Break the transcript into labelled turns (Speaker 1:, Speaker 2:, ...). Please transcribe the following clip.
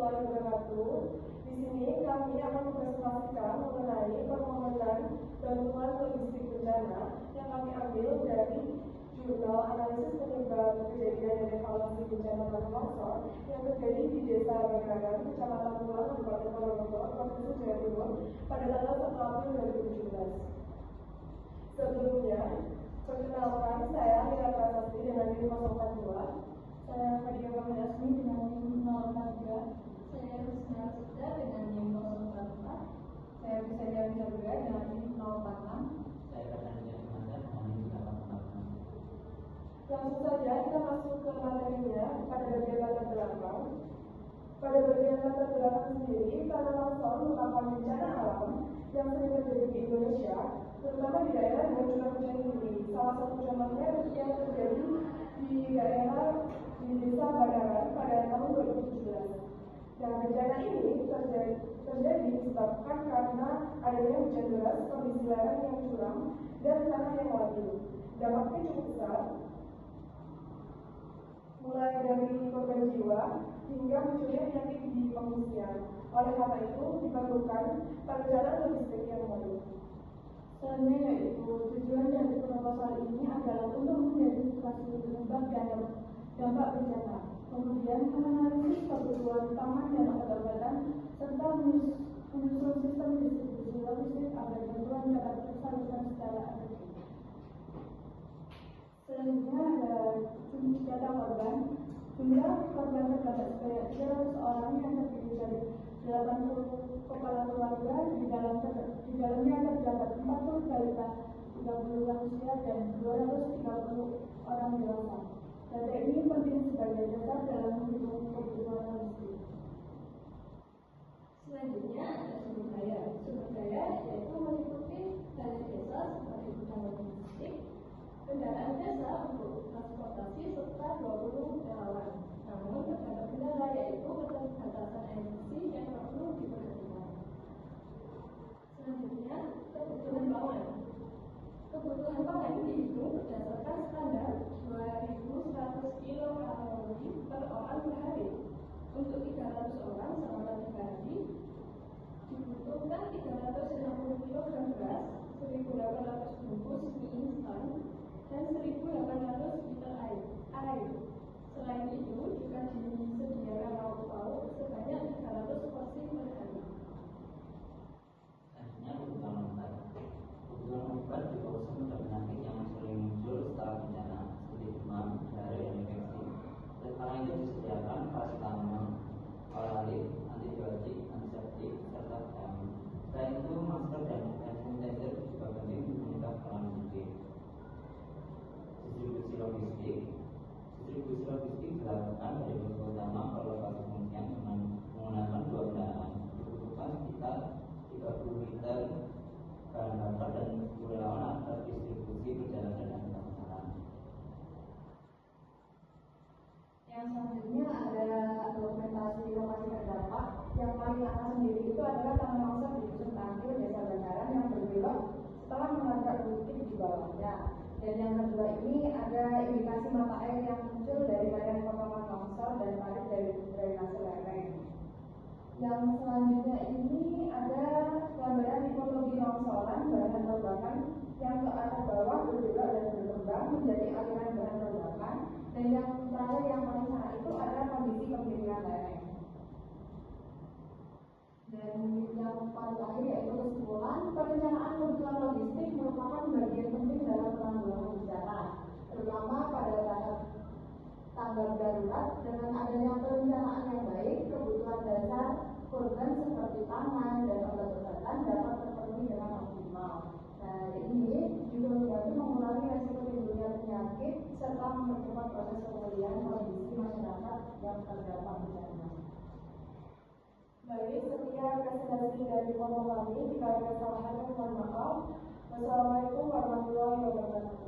Speaker 1: warahmatullahi wabarakatuh. Di sini kami akan mempresentasikan mengenai permohonan bantuan logistik bencana yang kami ambil dari jurnal analisis penyebab kejadian dan evaluasi bencana tanah longsor yang terjadi di Desa Bagaran, Kecamatan Pulang, Kabupaten Ponorogo, Provinsi Jawa Timur pada tanggal 1 April 2017. Sebelumnya, perkenalkan saya Mira Prasasti dengan NIM 042.
Speaker 2: Saya Fadia Asmi dengan NIM 043. Saya Rusna Suda dengan NIM 044. Saya Bisaria Wijaya dengan NIM 046.
Speaker 3: Saya Fernanda Amanda dengan NIM 046.
Speaker 1: Langsung saja kita masuk ke materinya pada bagian latar belakang. Pada bagian latar belakang sendiri, tanah longsor merupakan bencana alam yang sering terjadi di Indonesia, terutama di daerah dengan curah hujan tinggi. Salah satu contohnya yang terjadi di daerah di Desa Bagaran pada tahun 2017. Dan bencana ini terjadi disebabkan karena adanya hujan deras, kondisi lereng yang curam, dan tanah yang labil. Dampaknya cukup besar, mulai dari korban jiwa hingga munculnya penyakit di pengungsian. Oleh karena itu, diperlukan perencanaan logistik yang baik.
Speaker 2: Selanjutnya yaitu tujuan dari proposal ini adalah untuk mengidentifikasi penyebab dan dampak bencana, kemudian menganalisis kebutuhan pangan dan obat-obatan, serta menyusun sistem distribusi logistik agar bantuan dapat tersalurkan secara efektif. Selanjutnya ada data korban. Jumlah korban terdapat sebanyak 300 orang yang terdiri dari 80 kepala keluarga. Di dalamnya terdapat 40 balita, 30 lansia, dan 230 orang dewasa. Data ini penting sebagai dasar dalam menghitung kebutuhan logistik. Selanjutnya ada sumber daya. Sumber daya yaitu meliputi dana desa seperti gudang logistik, kendaraan desa untuk transportasi, serta 20 relawan. Namun terdapat kendala yaitu keterbatasan energi yang perlu diperhatikan. Selanjutnya, kebutuhan pangan. Kebutuhan pangan dihitung berdasarkan standar 2.100 kilokalori per orang per hari. Untuk 300 orang selama 3 hari dibutuhkan 360 kg beras, 1.800 bungkus mie instan, dan 1.800 liter air. Selain itu juga disediakan lauk pauk sebanyak 300 porsi per hari.
Speaker 3: Selanjutnya kebutuhan obat. Kebutuhan obat difokuskan pada penyakit yang sering muncul setelah bencana seperti demam, diare, dan infeksi. Oleh karena itu disediakan paracetamol, oralin, antibiotik, antiseptik, serta vitamin. Selain itu masker dan hand sanitizer juga penting untuk mencegah penularan penyakit. Distribusi logistik dilakukan dari posko utama ke lokasi pengungsian dengan menggunakan 2 kendaraan. Dibutuhkan sekitar 30 liter bahan bakar dan 10 relawan agar distribusi berjalan dengan transparan.
Speaker 2: Yang selanjutnya ada dokumentasi lokasi terdampak. Yang paling atas sendiri itu adalah tanah longsor di Dusun Tangkil, Desa Bagaran yang berbelok setelah menabrak bukit di bawahnya. Dan yang kedua ini ada indikasi mata air yang muncul dari badan potongan longsor dan parit dari drainase lereng. Yang selanjutnya ini ada gambaran tipologi longsoran bahan ledakan yang ke arah bawah berbelok dan berkembang menjadi aliran bahan ledakan. Dan yang terakhir yang paling sana itu ada kondisi kemiringan lereng. Dan yang paling terakhir yaitu kesimpulan, perencanaan kebutuhan logistik merupakan bagian penting dalam penanggulangan bencana, terutama pada tahap tanggap darurat. Dengan adanya perencanaan yang baik, kebutuhan dasar korban seperti pangan dan obat-obatan dapat terpenuhi dengan optimal. Nah, ini juga membantu mengurangi resiko timbulnya penyakit serta mempercepat proses pemulihan kondisi masyarakat yang terdampak bencana.
Speaker 1: Baik, sekian presentasi dari kelompok kami. Jika ada kesalahan, mohon maaf. Wassalamualaikum warahmatullahi wabarakatuh.